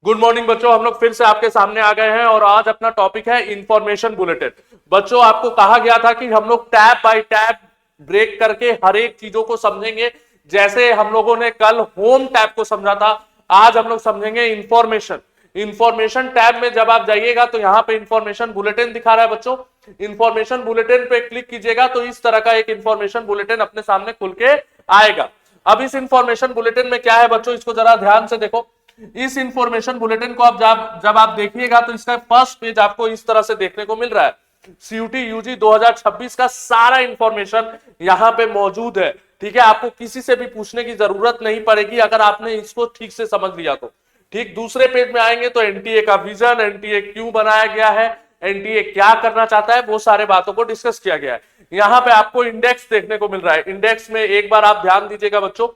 Good morning बच्चों, हम लोग फिर से आपके सामने आ गए हैं और आज अपना टॉपिक है इंफॉर्मेशन बुलेटिन। बच्चों, आपको कहा गया था कि हम लोग टैब बाय टैब ब्रेक करके हर एक चीजों को समझेंगे। जैसे हम लोगों ने कल होम टैब को समझा था, आज हम लोग समझेंगे इंफॉर्मेशन। इंफॉर्मेशन टैब में जब आप जाइएगा तो यहाँ पे इंफॉर्मेशन बुलेटिन दिखा रहा है बच्चों। इंफॉर्मेशन बुलेटिन पे क्लिक कीजिएगा तो इस तरह का एक इंफॉर्मेशन बुलेटिन अपने सामने खुल के आएगा। अब इस इंफॉर्मेशन बुलेटिन में क्या है बच्चों, इसको जरा ध्यान से देखो। इस इंफॉर्मेशन बुलेटिन को आप जब आप देखिएगा तो इसका फर्स्ट पेज आपको इस तरह से देखने को मिल रहा है। सीयूटी यूजी 2026 का सारा इंफॉर्मेशन यहां पे मौजूद है। ठीक है, आपको किसी से भी पूछने की जरूरत नहीं पड़ेगी अगर आपने इसको ठीक से समझ लिया तो। ठीक, दूसरे पेज में आएंगे तो एनटीए का विजन, एनटीए क्यों बनाया गया है, एनटीए क्या करना चाहता है, वो सारे बातों को डिस्कस किया गया है। यहां पे आपको इंडेक्स देखने को मिल रहा है। इंडेक्स में एक बार आप ध्यान दीजिएगा बच्चों,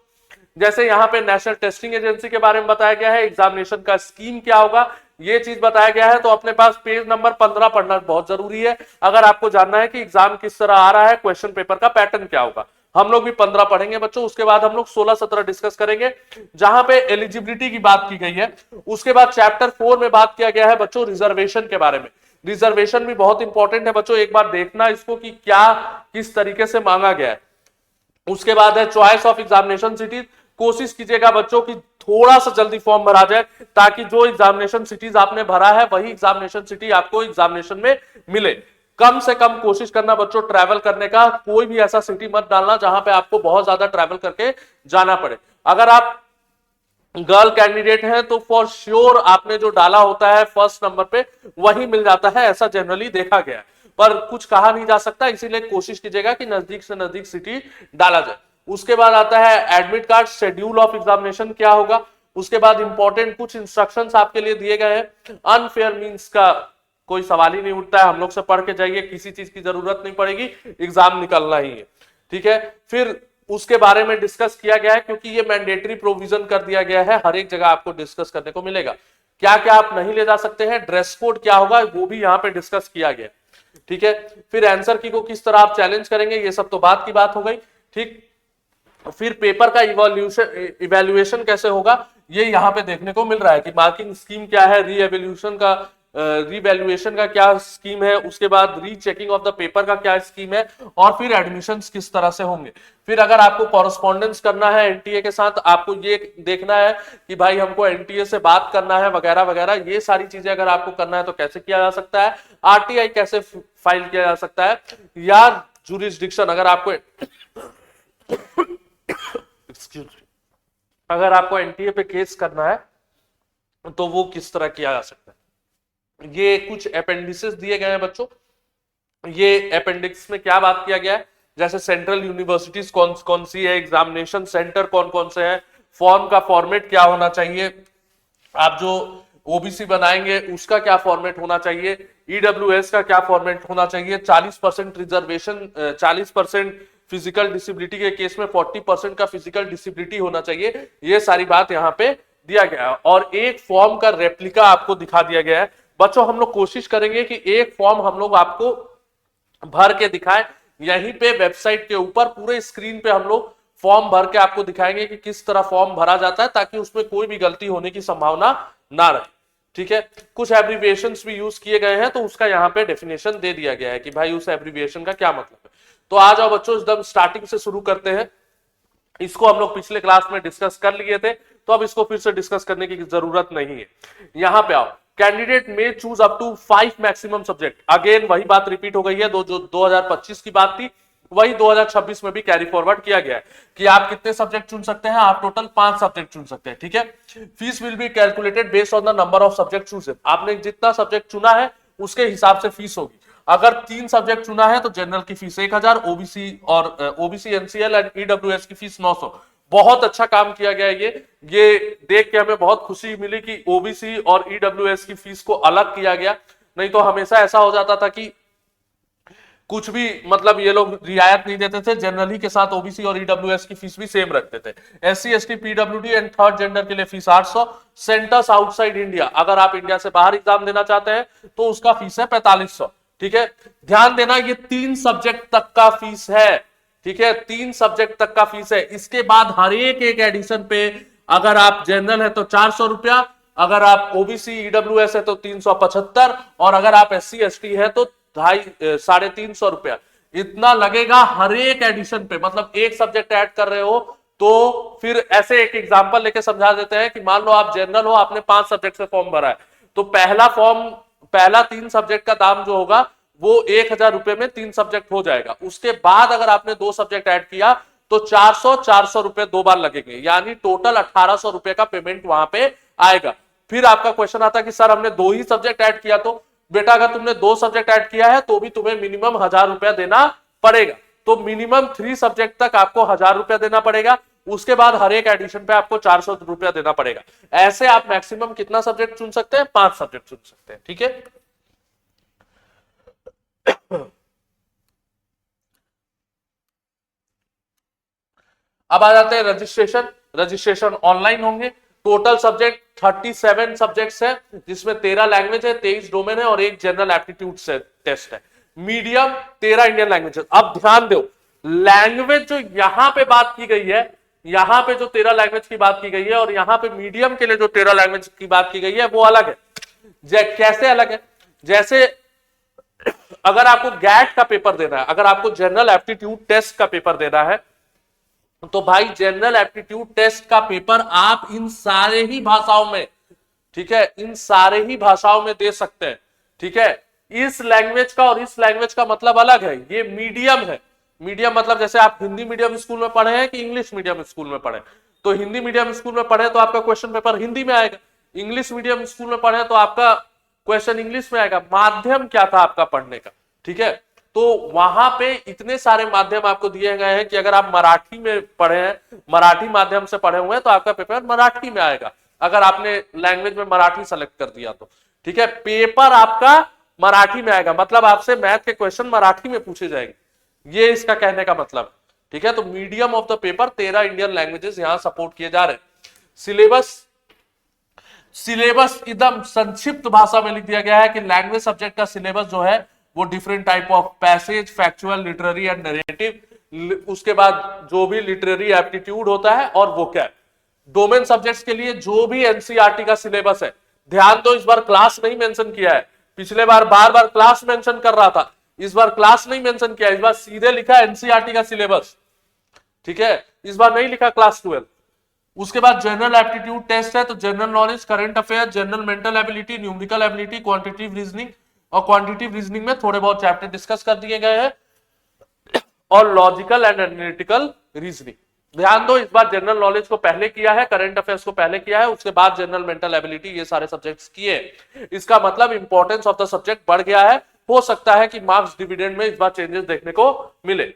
जैसे यहाँ पे नेशनल टेस्टिंग एजेंसी के बारे में बताया गया है, एग्जामिनेशन का स्कीम क्या होगा ये चीज बताया गया है। तो अपने पास पेज नंबर 15 पढ़ना बहुत जरूरी है अगर आपको जानना है कि एग्जाम किस तरह आ रहा है, क्वेश्चन पेपर का पैटर्न क्या होगा। हम लोग भी 15 पढ़ेंगे बच्चों, उसके बाद हम लोग 16-17 डिस्कस करेंगे जहां पे एलिजिबिलिटी की बात की गई है। उसके बाद चैप्टर 4 में बात किया गया है बच्चों रिजर्वेशन के बारे में। रिजर्वेशन भी बहुत इंपॉर्टेंट है बच्चों, एक बार देखना इसको कि क्या किस तरीके से मांगा गया है। उसके बाद है चॉइस ऑफ एग्जामिनेशन सिटीज। कोशिश कीजिएगा बच्चों की थोड़ा सा जल्दी फॉर्म भरा जाए ताकि जो एग्जामिनेशन सिटीज आपने भरा है वही एग्जामिनेशन सिटी आपको एग्जामिनेशन में मिले। कम से कम कोशिश करना बच्चों ट्रैवल करने का, कोई भी ऐसा सिटी मत डालना जहां पे आपको बहुत ज्यादा ट्रैवल करके जाना पड़े। अगर आप गर्ल कैंडिडेट हैं तो फॉर श्योर आपने जो डाला होता है फर्स्ट नंबर पे वही मिल जाता है, ऐसा जनरली देखा गया है। पर कुछ कहा नहीं जा सकता, इसीलिए कोशिश कीजिएगा कि नजदीक से नजदीक सिटी डाला जाए। उसके बाद आता है admit card, schedule of examination क्या होगा। उसके बाद इंपॉर्टेंट कुछ इंस्ट्रक्शंस आपके लिए दिए गए हैं। अनफेयर मींस का कोई सवाल ही नहीं उठता है, हम लोग से पढ़ के जाइए, किसी चीज की जरूरत नहीं पड़ेगी, एग्जाम निकलना ही है। ठीक है, फिर उसके बारे में डिस्कस किया गया है क्योंकि ये मैंडेटरी प्रोविजन कर दिया गया है, हर एक जगह आपको डिस्कस करने को मिलेगा। क्या क्या आप नहीं ले जा सकते हैं, ड्रेस कोड क्या होगा वो भी यहाँ पे डिस्कस किया गया। ठीक है, फिर आंसर की को किस तरह आप चैलेंज करेंगे ये सब तो बात की बात हो गई। ठीक, फिर पेपर का इवैल्यूएशन कैसे होगा ये यहाँ पे देखने को मिल रहा है कि मार्किंग स्कीम क्या है, रीवैल्यूएशन का क्या स्कीम है, उसके बाद रीचेकिंग ऑफ द पेपर का क्या स्कीम है, और फिर एडमिशंस किस तरह से होंगे। फिर अगर आपको कॉरेस्पॉन्डेंस करना है एनटीए के साथ, आपको ये देखना है कि भाई हमको एनटीए से बात करना है वगैरह वगैरह, ये सारी चीजें अगर आपको करना है तो कैसे किया जा सकता है, आरटीआई कैसे फाइल किया जा सकता है, या जुरिस्डिक्शन अगर आपको अगर आपको एनटीए पे केस करना है तो वो किस तरह किया जा सकता है। ये कुछ अपेंडिसेस दिए गए हैं बच्चों। ये अपेंडिक्स में क्या बात किया गया है, जैसे सेंट्रल यूनिवर्सिटीज कौन कौन सी है, एग्जामिनेशन सेंटर कौन कौन से हैं, फॉर्म का फॉर्मेट क्या होना चाहिए, आप जो ओबीसी बनाएंगे उसका क्या फॉर्मेट होना चाहिए, ईडब्ल्यूएस का क्या फॉर्मेट होना चाहिए, 40% रिजर्वेशन, 40% फिजिकल डिसेबिलिटी के केस में 40% का फिजिकल डिसेबिलिटी होना चाहिए, ये सारी बात यहाँ पे दिया गया है। और एक फॉर्म का रेप्लिका आपको दिखा दिया गया है। बच्चों हम लोग कोशिश करेंगे कि एक फॉर्म हम लोग आपको भर के दिखाएं, यहीं पे वेबसाइट के ऊपर पूरे स्क्रीन पे हम लोग फॉर्म भर के आपको दिखाएंगे कि किस तरह फॉर्म भरा जाता है ताकि उसमें कोई भी गलती होने की संभावना ना रहे। ठीक है, कुछ एब्रिविएशंस भी यूज किए गए हैं तो उसका यहाँ पे डेफिनेशन दे दिया गया है कि भाई उस एब्रिविएशन का क्या मतलब है। तो आ जाओ बच्चों एकदम स्टार्टिंग से शुरू करते हैं। इसको हम लोग पिछले क्लास में डिस्कस कर लिए थे तो अब इसको फिर से डिस्कस करने की जरूरत नहीं है। यहां पे आओ, candidate may choose up to 5 maximum subject. Again वही बात रिपीट हो गई है, जो 2025 की बात थी वही 2026 में भी कैरी फॉरवर्ड किया गया है कि आप कितने सब्जेक्ट चुन सकते हैं, आप टोटल 5 सब्जेक्ट चुन सकते हैं। ठीक है, fees will be calculated based on the number of subject choose. आपने जितना सब्जेक्ट चुना है उसके हिसाब से फीस होगी। अगर 3 सब्जेक्ट चुना है तो जनरल की fees 1000, OBC NCL and EWS की फीस 900। बहुत अच्छा काम किया गया है ये देख के हमें बहुत खुशी मिली कि ओबीसी और ईडब्ल्यूएस की फीस को अलग किया गया। नहीं तो हमेशा ऐसा हो जाता था कि कुछ भी मतलब ये लोग रियायत नहीं देते थे, जनरली के साथ ओबीसी और ईडब्ल्यूएस की फीस भी सेम रखते थे। SC ST PWD and third gender के लिए फीस 800। सेंटर्स आउटसाइड इंडिया, अगर आप इंडिया से बाहर एग्जाम देना चाहते हैं तो उसका फीस है 4500। ठीक है, ध्यान देना ये 3 सब्जेक्ट तक का फीस है। ठीक है, 3 सब्जेक्ट तक का फीस है। इसके बाद हर एक एडिशन पे अगर आप जनरल है तो 400 रुपया, अगर आप ओबीसी ईडब्ल्यूएस है तो 375, और अगर आप एससी एसटी है तो 350 रुपया इतना लगेगा हर एक एडिशन पे। मतलब एक सब्जेक्ट ऐड कर रहे हो तो फिर ऐसे एक एग्जांपल लेके समझा देते हैं कि मान लो आप जनरल हो, आपने 5 सब्जेक्ट से फॉर्म भरा है, तो पहला 3 सब्जेक्ट का दाम जो होगा वो 1000 रुपए में 3 सब्जेक्ट हो जाएगा। उसके बाद अगर आपने 2 सब्जेक्ट ऐड किया तो 400 रुपए 2 बार लगेंगे, यानी टोटल 1800 रुपए का पेमेंट वहां पे आएगा। फिर आपका क्वेश्चन आता है कि सर हमने 2 ही सब्जेक्ट ऐड किया, तो बेटा अगर तुमने 2 सब्जेक्ट ऐड किया है तो भी तुम्हें मिनिमम 1000 रुपया देना पड़ेगा। तो मिनिमम 3 सब्जेक्ट तक आपको 1000 रुपया देना पड़ेगा, उसके बाद हर एक एडिशन पे आपको 400 रुपया देना पड़ेगा। ऐसे आप मैक्सिमम कितना सब्जेक्ट चुन सकते हैं? 5 सब्जेक्ट चुन सकते हैं, ठीक है। अब आ जाते हैं रजिस्ट्रेशन। रजिस्ट्रेशन ऑनलाइन होंगे। टोटल सब्जेक्ट 37 सब्जेक्ट्स है, जिसमें 13 लैंग्वेज है, 23 डोमेन है और एक जनरल एप्टीट्यूड टेस्ट है। Medium 13 Indian language. अब ध्यान दो, लैंग्वेज जो यहां पे बात की गई है, यहां पे जो 13 लैंग्वेज की बात की गई है और यहां पे मीडियम के लिए जो 13 लैंग्वेज की बात की गई है वो अलग है। कैसे अलग है? जैसे अगर आपको गैट का पेपर देना है, अगर आपको जनरल एप्टीट्यूड टेस्ट का पेपर देना है, तो भाई जनरल एप्टीट्यूड टेस्ट का पेपर आप इन सारे ही भाषाओं में, ठीक है, इन सारे ही भाषाओं में दे सकते हैं, ठीक है। इस लैंग्वेज का और इस लैंग्वेज का मतलब अलग है। ये मीडियम है। मीडियम मतलब जैसे आप हिंदी मीडियम स्कूल में पढ़े हैं कि इंग्लिश मीडियम स्कूल में पढ़े, तो हिंदी मीडियम स्कूल में पढ़े तो आपका क्वेश्चन पेपर हिंदी में आएगा। इंग्लिश मीडियम स्कूल में पढ़े तो आपका क्वेश्चन इंग्लिश में आएगा। माध्यम क्या था आपका पढ़ने का, ठीक है। तो वहां पे इतने सारे माध्यम आपको दिए गए हैं कि अगर आप मराठी में पढ़े हैं, मराठी माध्यम से पढ़े हुए हैं, तो आपका पेपर मराठी में आएगा, अगर आपने लैंग्वेज में मराठी सेलेक्ट कर दिया तो, ठीक है। पेपर आपका मराठी में आएगा, मतलब आपसे मैथ के क्वेश्चन मराठी में पूछे जाएंगे, ये इसका कहने का मतलब, ठीक है। तो medium of the paper 13 Indian languages यहां सपोर्ट किए जा रहे हैं। सिलेबस एकदम संक्षिप्त भाषा में लिख दिया गया है कि लैंग्वेज सब्जेक्ट का सिलेबस जो है वो different type of passage, factual, literary and narrative, उसके बाद जो भी लिटरेरी एप्टीट्यूड होता है और वोकैब। डोमेन सब्जेक्ट्स के लिए जो भी एनसीईआरटी का सिलेबस है, ध्यान दो इस बार क्लास नहीं मेंशन किया है, पिछले बार बार क्लास मेंशन कर रहा था, इस बार क्लास नहीं मेंशन किया, इस बार सीधे लिखा एनसीईआरटी का सिलेबस, ठीक है, इस बार नहीं लिखा क्लास 12। उसके बाद जनरल एप्टीट्यूड टेस्ट है, तो general knowledge, current affair, general mental ability, numerical ability, quantitative reasoning, और क्वांटिटेटिव रीजनिंग में थोड़े बहुत चैप्टर डिस्कस कर दिए गए हैं, और लॉजिकल एंड एनालिटिकल रीजनिंग। ध्यान दो इस बार जनरल नॉलेज को पहले किया है, करंट अफेयर्स को पहले किया है, उसके बाद जनरल मेंटल एबिलिटी, ये सारे सब्जेक्ट्स किए। इसका मतलब इंपॉर्टेंस ऑफ द सब्जेक्ट बढ़ गया है। हो सकता है कि मार्क्स डिविडेंड में इस बार चेंजेस देखने को मिले।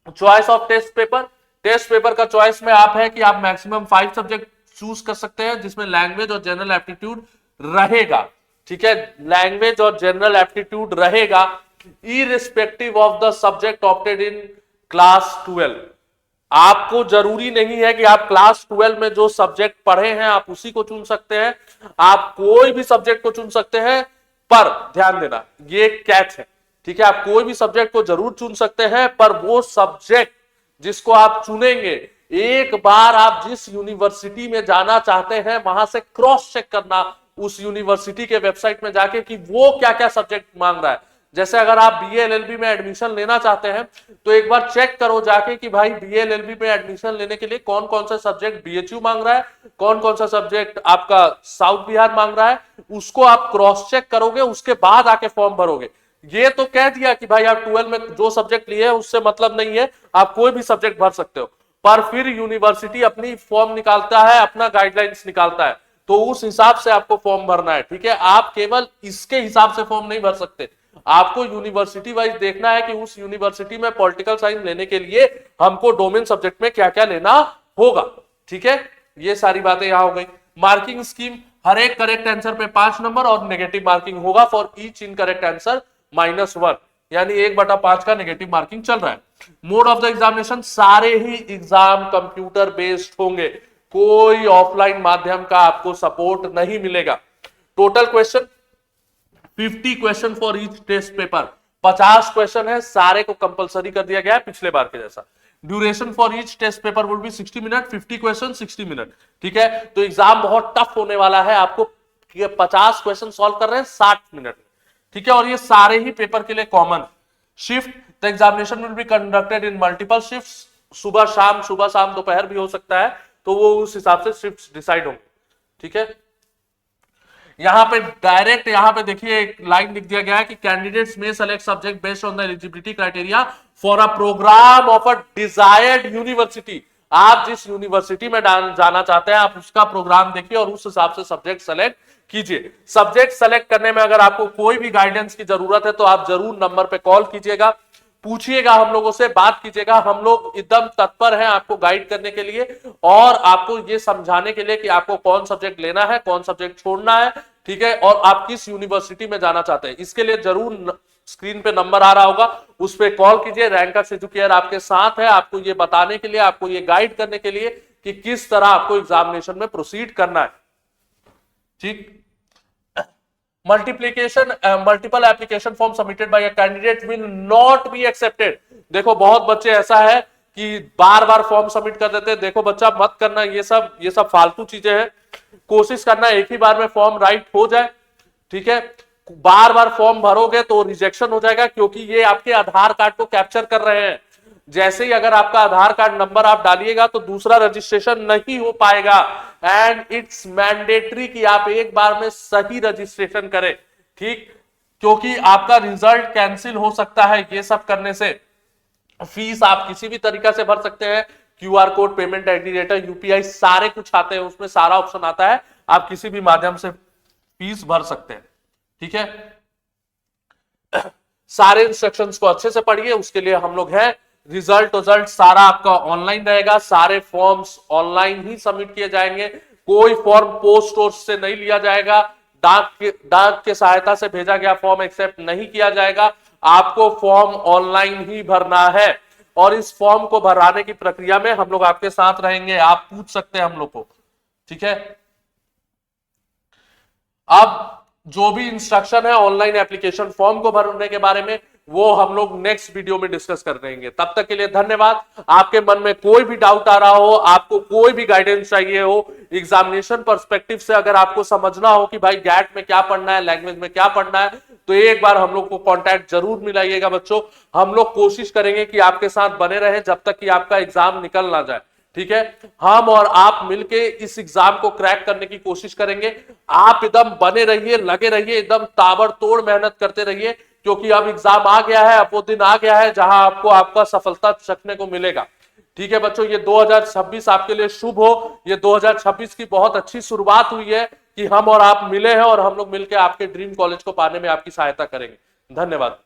Choice of test paper. Test paper का चॉइस में आप है कि आप मैक्सिमम 5 सब्जेक्ट चूज कर सकते हैं, जिसमें लैंग्वेज और जनरल एप्टीट्यूड रहेगा, ठीक है। लैंग्वेज और जनरल एप्टीट्यूड रहेगा irrespective of the subject opted in class 12। आपको जरूरी नहीं है कि आप क्लास 12 में जो सब्जेक्ट पढ़े हैं आप उसी को चुन सकते हैं, आप कोई भी सब्जेक्ट को चुन सकते हैं, पर ध्यान देना ये कैच है, ठीक है। आप कोई भी सब्जेक्ट को जरूर चुन सकते हैं, पर वो सब्जेक्ट जिसको आप चुनेंगे, एक बार आप जिस यूनिवर्सिटी में जाना चाहते हैं वहां से क्रॉस चेक करना उस यूनिवर्सिटी के वेबसाइट में जाके कि वो क्या क्या सब्जेक्ट मांग रहा है। जैसे अगर आप बीए एलएलबी में एडमिशन लेना चाहते हैं तो एक बार चेक करो जाके कि भाई बीए एलएलबी में एडमिशन लेने के लिए कौन कौन सा सब्जेक्ट बीएचयू मांग रहा है, कौन कौन सा सब्जेक्ट आपका साउथ बिहार मांग रहा है, उसको आप क्रॉस चेक करोगे, उसके बाद आके फॉर्म भरोगे। ये तो कह दिया कि भाई आप 12 में जो सब्जेक्ट लिए है उससे मतलब नहीं है, आप कोई भी सब्जेक्ट भर सकते हो, पर फिर यूनिवर्सिटी अपनी फॉर्म निकालता है, अपना गाइडलाइंस निकालता है, तो उस हिसाब से आपको फॉर्म भरना है, ठीक है। आप केवल इसके हिसाब से फॉर्म नहीं भर सकते, आपको यूनिवर्सिटी वाइज देखना है कि उस यूनिवर्सिटी में पॉलिटिकल साइंस लेने के लिए हमको डोमेन सब्जेक्ट में क्या क्या लेना होगा, ठीक है। ये सारी बातें यहां हो गई। मार्किंग स्कीम, हर एक करेक्ट आंसर पे 5 नंबर और नेगेटिव मार्किंग होगा फॉर ईच इनकरेक्ट आंसर -1, यानी 1/5 का नेगेटिव मार्किंग चल रहा है। मोड ऑफ द एग्जामिनेशन, सारे ही एग्जाम कंप्यूटर बेस्ड होंगे, कोई ऑफलाइन माध्यम का आपको सपोर्ट नहीं मिलेगा। Total question 50 question for each test paper, 50 question है, सारे को कंपलसरी कर दिया गया है पिछले बार के जैसा। Duration for each test paper would be 60 minute, 50 question 60 minute. ठीक है, तो एग्जाम बहुत टफ होने वाला है, आपको 50 क्वेश्चन सॉल्व कर रहे हैं 60 मिनट में। ठीक है, और ये सारे ही पेपर के लिए common. Shift, the examination will be conducted in multiple shifts, सुबह शाम दोपहर भी हो सकता है, तो वो उस हिसाब से शिफ्ट्स डिसाइड होंगे। ठीक है, यहां पे डायरेक्ट यहां पे देखिए एक लाइन लिख दिया गया है कि candidates may select subject based on the eligibility criteria for a program of a desired university. आप जिस यूनिवर्सिटी में जाना चाहते हैं आप उसका प्रोग्राम देखिए और उस हिसाब से सब्जेक्ट सेलेक्ट कीजिए। सब्जेक्ट सेलेक्ट करने में अगर आपको कोई भी गाइडेंस की जरूरत है तो आप जरूर नंबर पे कॉल कीजिएगा, पूछिएगा, हम लोगों से बात कीजिएगा। हम लोग एकदम तत्पर हैं आपको गाइड करने के लिए और आपको ये समझाने के लिए कि आपको कौन सब्जेक्ट लेना है, कौन सब्जेक्ट छोड़ना है। ठीक है, और आप किस यूनिवर्सिटी में जाना चाहते हैं, इसके लिए जरूर स्क्रीन पे नंबर आ रहा होगा, उस पर कॉल कीजिए। रैंकर्स एजुकेयर आपके साथ है, आपको ये बताने के लिए, आपको ये गाइड करने के लिए कि किस तरह आपको एग्जामिनेशन में प्रोसीड करना है। ठीक, multiple application form submitted by a candidate will not be accepted. देखो बहुत बच्चे ऐसा है कि बार बार फॉर्म सबमिट कर देते हैं। देखो बच्चा मत करना, ये सब फालतू चीजें हैं। कोशिश करना एक ही बार में फॉर्म राइट हो जाए। ठीक है, बार बार फॉर्म भरोगे तो रिजेक्शन हो जाएगा, क्योंकि ये आपके आधार कार्ड को कैप्चर कर रहे हैं। जैसे ही अगर आपका आधार कार्ड नंबर आप डालिएगा तो दूसरा रजिस्ट्रेशन नहीं हो पाएगा। एंड इट्स मैंडेटरी कि आप एक बार में सही रजिस्ट्रेशन करें। ठीक, क्योंकि आपका रिजल्ट कैंसिल हो सकता है ये सब करने से। फीस आप किसी भी तरीका से भर सकते हैं, QR code, payment aggregator, UPI, सारे कुछ आते हैं, उसमें सारा ऑप्शन आता है, आप किसी भी माध्यम से फीस भर सकते हैं। ठीक है, सारे इंस्ट्रक्शंस को अच्छे से पढ़िए, उसके लिए हम लोग हैं। रिजल्ट सारा आपका ऑनलाइन रहेगा, सारे फॉर्म्स ऑनलाइन ही सबमिट किए जाएंगे। कोई फॉर्म पोस्ट और से नहीं लिया जाएगा, डाक के सहायता से भेजा गया फॉर्म एक्सेप्ट नहीं किया जाएगा। आपको फॉर्म ऑनलाइन ही भरना है और इस फॉर्म को भराने की प्रक्रिया में हम लोग आपके साथ रहेंगे, आप पूछ सकते हैं हम लोग को। ठीक है, अब जो भी इंस्ट्रक्शन है ऑनलाइन एप्लीकेशन फॉर्म को भरने के बारे में वो हम लोग नेक्स्ट वीडियो में डिस्कस कर देंगे। तब तक के लिए धन्यवाद। आपके मन में कोई भी डाउट आ रहा हो, आपको कोई भी गाइडेंस चाहिए हो, एग्जामिनेशन पर्सपेक्टिव से अगर आपको समझना हो कि भाई गैट में क्या पढ़ना है, लैंग्वेज में क्या पढ़ना है, तो एक बार हम लोग को कांटेक्ट जरूर मिलाइएगा बच्चों। हम लोग कोशिश करेंगे कि आपके साथ बने रहे जब तक कि आपका एग्जाम निकल ना जाए। ठीक है, हम और आप मिलके इस एग्जाम को क्रैक करने की कोशिश करेंगे। आप एकदम बने रहिए, लगे रहिए, एकदम ताबड़तोड़ मेहनत करते रहिए, क्योंकि अब एग्जाम आ गया है, अब वो दिन आ गया है जहां आपको आपका सफलता चखने को मिलेगा। ठीक है बच्चों, ये 2026 आपके लिए शुभ हो। ये 2026 की बहुत अच्छी शुरुआत हुई है कि हम और आप मिले हैं और हम लोग मिलकर आपके ड्रीम कॉलेज को पाने में आपकी सहायता करेंगे। धन्यवाद।